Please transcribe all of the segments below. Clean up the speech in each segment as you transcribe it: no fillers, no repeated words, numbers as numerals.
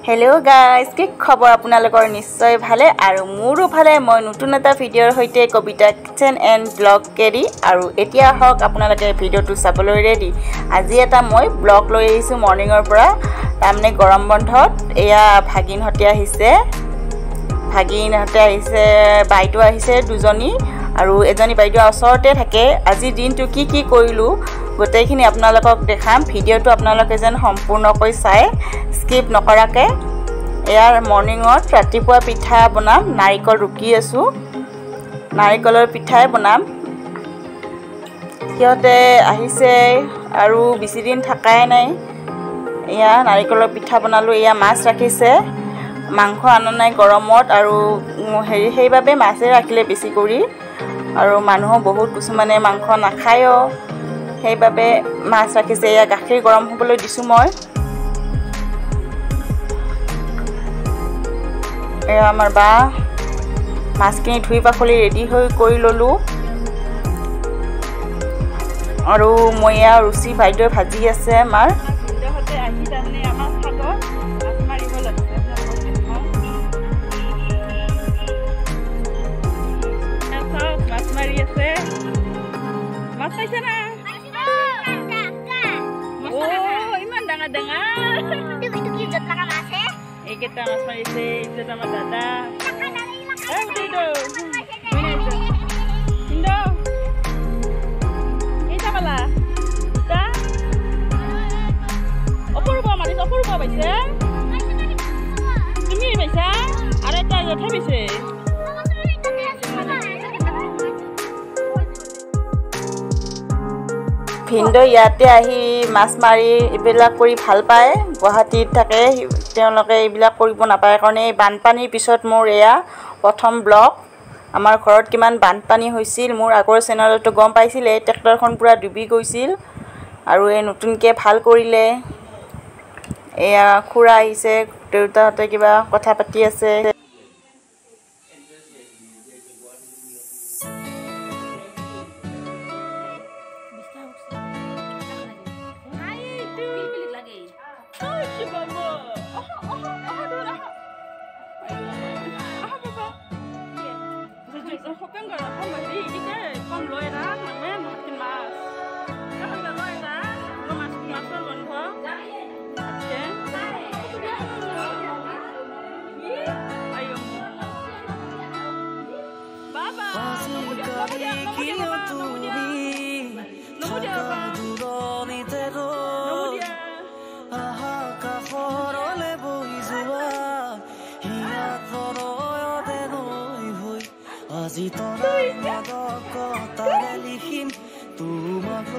Hello guys কি খবৰ আপোনালোকৰ নিশ্চয় ভালে আৰু মোৰো ভালে মই নতুন এটা ভিডিঅৰ হৈতে কবিতা কিচেন এণ্ড ব্লগ কেৰি আৰু এতিয়া হক আপোনালোকে ভিডিঅটো চাবলৈ ৰেডি আজি এটা মই ব্লগ লৈ আহিছো মৰ্নিংৰ পৰা তামনে গৰম বন্ধত এয়া ভাগিন হতে আহিছে বাইটো আহিছে দুজনী আৰু এজনী বাইটো ওচৰতে থাকে আজি দিনটো কি কৰিলো গোটেইখিনি আপোনালোকক দেখাম ভিডিঅটো আপোনালোকে যেন সম্পূৰ্ণকৈ চাই স্কিপ নকৰাকে এয়াৰ মৰ্নিংত ৰাতিপুৱা পিঠা বনাম নাৰিকল ৰুকি আছো নাৰিকলৰ পিঠাই বনাম কিয়তে আহিছে আৰু বেছি দিন থাকাই নাই এয়া নাৰিকলৰ পিঠা বনালো এয়া মাছ ৰাখিছে মাংস আনা নাই গৰমত আৰু হেৰি সেইভাবে মাছে ৰাখিলে বেছি কৰি আৰু মানুহ বহুত কিছুমানে মাংস নাখায়ও সেইভাবে মাছ ৰাখিছে এয়া গাখীৰ গৰম হ'বলৈ দিছো মই এয়া আমাৰ বা মাছখিনি ধুই পাখলি ৰেডি হৈ কৰি ললো আৰু মইয়া ৰুচি বাইদেউ ভাজি আছে আমাৰ ভিন্দহতে আহি তাৰমানে আমাৰ ভাগত মাছ মাৰিব লাগিছে মাছ মাৰি আছে মাছ পাইছে না ইমান ডাঙৰ এইটো কি জত লাগা মাছ হে এইকেইটা মাছ মাৰিছে এইটো আমাৰ দাদা অপূৰ্ব পাইছে তুমি পাইছা আৰু এটা জঠা পাইছে ভিন্দো ইয়াতে আহি মাছ মাৰি ইবিলাক কৰি ভাল পায় গুৱাহাটীত থাকে তেওঁলোকে এইবিলাক কৰিব নাপায় কাৰণে বানপানীৰ পিছত মোৰ এয়া প্ৰথম ব্লগ আমাৰ ঘৰত কিমান বানপানী হৈছিল মোৰ আগৰ চেনেলটো গম পাইছিলে ট্ৰেক্টৰখন পুৰা ডুবি গৈছিল আৰু এই নতুনকে ভাল কৰিলে এয়া খুৰা আহিছে দেউতাহঁতে কিবা কথা পাতি আছে আজি তৰাই মদকতাৰে লিখিম তোমাক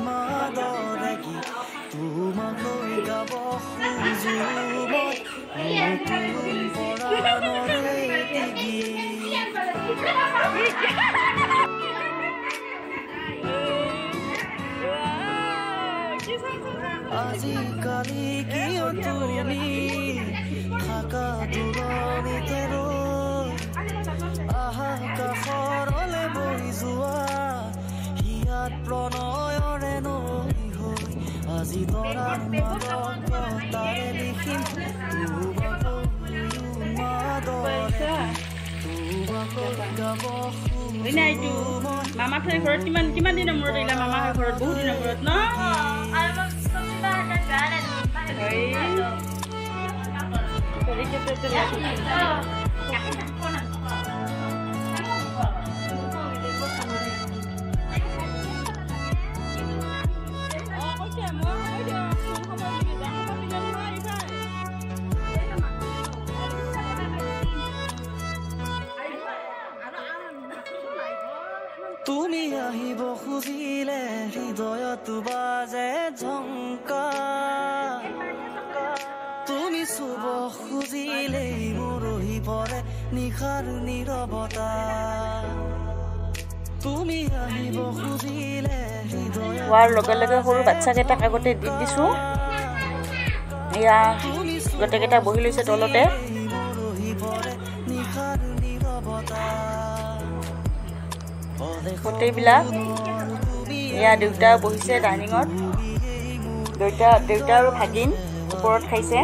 মাদৰে গীত তোমাক লৈ গাব খুজো মই নতুন পৰাণৰে আজিকালি কিয় তুমি থাকা দূৰণিতে কাষৰলে বহি যোৱা হিয়াত প্ৰণয়ৰে নৈ হৈ আজি তৰাৰ মদকতাৰে লিখিম তোমাক মাদৰে তোমাক গাব মামা থৈ ঘৰত কিমান দিনৰ মূৰত আহিলা মামা ঘৰত বহুত দিনৰ মূৰত ন তুমি আহিব খুজিলে হৃদয়ত বাজে ঝংকা তুমি চুব খুজিলে মৰহি পৰে নিশাৰ নীৰৱতা তুমি আহিব খুজিলে হৃদয় হোৱাৰ লগে লগে সৰু বাচ্চাকেইটাক আগতে দি দিছো এয়া গোটেইকেইটা বহি লৈছে তলতে গোটেইবিলাক এয়া দেউতা বহিছে ডাইনিঙত দেউতা আৰু ভাগিন ওপৰত খাইছে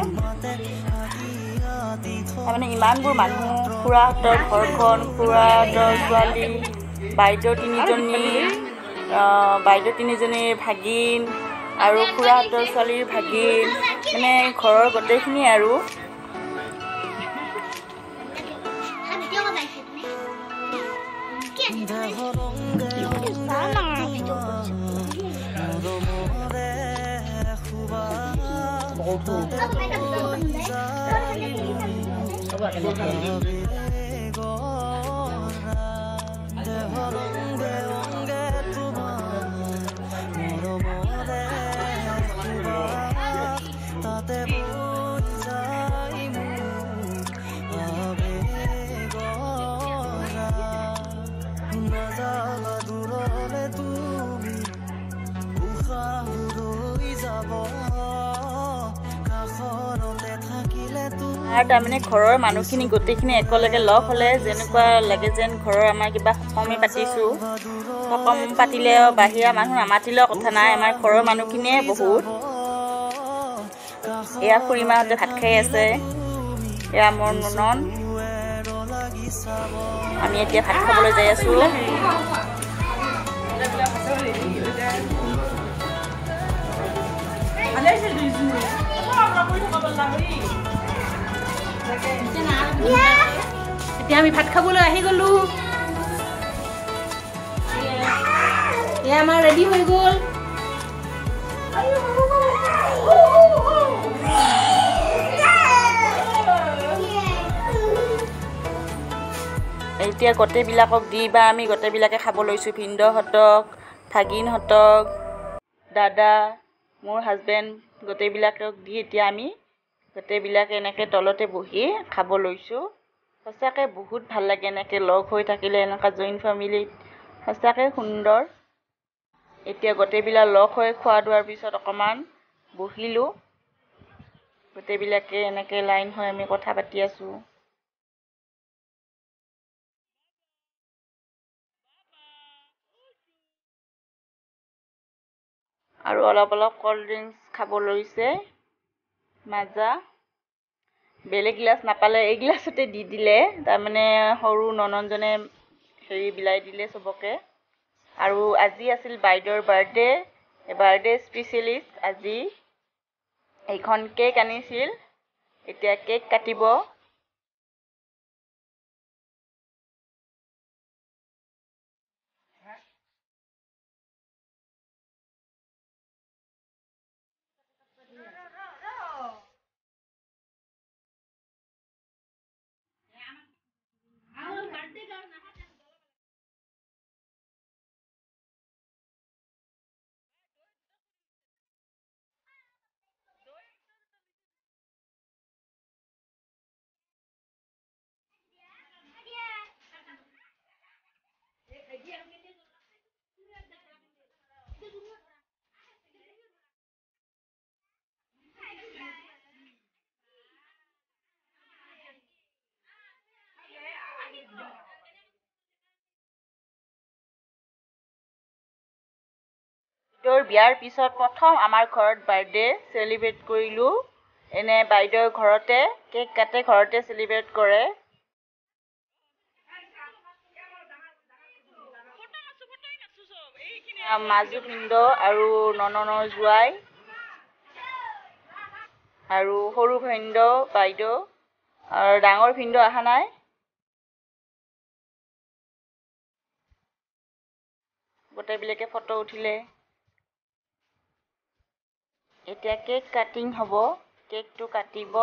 তাৰমানে ইমানবোৰ মানুহ, খুৰাহঁতৰ ঘৰখন, খুৰাহঁতৰ ছোৱালী, বাইদেউ তিনিজনীৰ ভাগিন আৰু খুৰাহঁতৰ ছোৱালীৰ ভাগিন, মানে ঘৰৰ গোটেইখিনি আৰু। আৰু তাৰমানে ঘৰৰ মানুহখিনি গোটেইখিনি একেলগে লগ হ'লে যেনেকুৱা লাগে যেন ঘৰৰ আমাৰ কিবা সকামে পাতিছোঁ। সকাম পাতিলেও বাহিৰা মানুহ নামাতিলেও কথা নাই, আমাৰ ঘৰৰ মানুহখিনিয়ে বহুত। এয়া খুৰীমাহঁতে ভাত খাই আছে, এয়া মোৰ ননন। আমি এতিয়া ভাত খাবলৈ যাই আছোঁ। এতিয়া আমি ভাত খাবলৈ আহি গ'লো। এয়া আমাৰ ৰেডি হৈ গ'ল। এতিয়া গোটেইবিলাকক দি বা আমি গোটেইবিলাকে খাব লৈছোঁ। ভিনদেউহঁতক, ভাগিনহঁতক, দাদা, মোৰ হাজবেণ্ড, গোটেইবিলাকক দি এতিয়া আমি গোটেইবিলাকে এনেকৈ তলতে বহি খাব লৈছোঁ। সঁচাকৈ বহুত ভাল লাগে এনেকৈ লগ হৈ থাকিলে, এনেকুৱা জইণ্ট ফেমিলিত সঁচাকৈ সুন্দৰ। এতিয়া গোটেইবিলাক লগ হৈ খোৱা লোৱাৰ পিছত অকণমান বহিলোঁ। গোটেইবিলাকে এনেকৈ লাইন হৈ আমি কথা পাতি আছোঁ। আৰু অলপ অলপ ক'ল্ড ড্ৰিংকছ খাব লৈছে। মাজা বেলেগ গিলাচ নাপালে এই গিলাচতে দি দিলে, তাৰমানে সৰু নননজনে বিলাই দিলে চবকে। আৰু আজি আছিল বাইদেউৰ বাৰ্থডে স্পেচিয়েলিষ্ট আজি। এইখন কেক আনিছিল, এতিয়া কেক কাটিব। তোৰ বিয়াৰ পিছত প্ৰথম আমাৰ ঘৰত বাৰ্থডে চেলিব্ৰেট কৰিলোঁ। এনে বাইদেউৰ ঘৰতে কেক কাটে, ঘৰতে চেলিব্ৰেট কৰে। মাজু ভিনদেউ আৰু নননৰ জোৱাই আৰু সৰু ভিনদেউ, বাইদেউ আৰু ডাঙৰ ভিনদেউ অহা নাই। গোটেইবিলাকে ফটো উঠিলে। এতিয়া কেক কাটিং হ'ব, কেকটো কাটিব।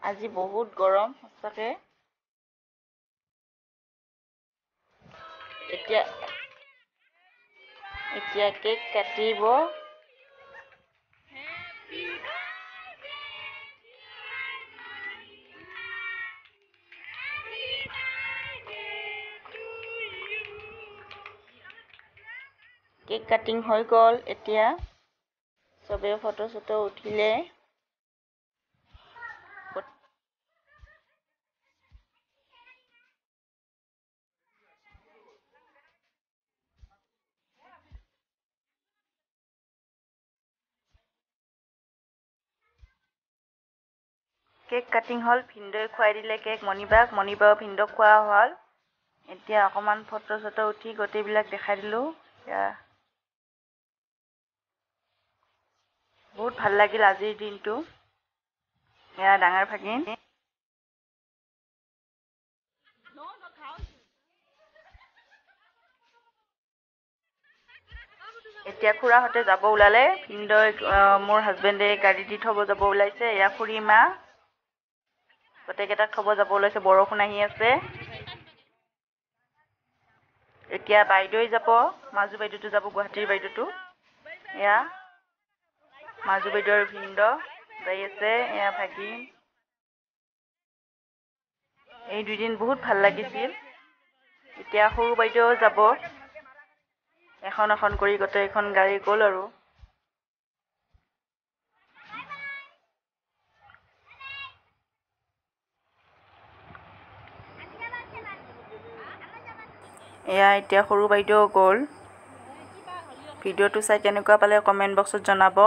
আজি বহুত গৰম সঁচাকৈ। এতিয়া কেক কাটিব। কেক কাটিং হৈ গ'ল। এতিয়া চবে ফটো চটো উঠিলে। কেক কাটিং হ'ল, ভিনদেউৱে খুৱাই দিলে কেক মণিবাও ভিনদেউক খোৱা হ'ল। এতিয়া অকণমান ফটো চটো উঠি গোটেইবিলাক দেখাই দিলোঁ। বহুত ভাল লাগিল আজিৰ দিনটো। এয়া ডাঙৰ ভাগিন। এতিয়া খুৰাহঁতে যাব ওলালে। ভিনদেউ মোৰ হাজবেণ্ডে গাড়ী দি থ'ব যাব ওলাইছে। এয়া খুৰী মা গোটেইকেইটাক থ'ব যাব ওলাইছে। বৰষুণ আহি আছে। এতিয়া বাইদেউ যাব, মাজু বাইদেউটো যাব, গুৱাহাটীৰ বাইদেউটো। এয়া মাজু বাইদেউৰ ভিনদেউ যাই আছে। এয়া ভাগিন। এই 2 দিন বহুত ভাল লাগিছিল। এতিয়া সৰু বাইদেউ যাব। এখন কৰি গোটেইখন গাড়ী গ'ল আৰু। এয়া এতিয়া সৰু বাইদেউ গ'ল। ভিডিঅ'টো চাই কেনেকুৱা পালে কমেণ্ট বক্সত জনাব।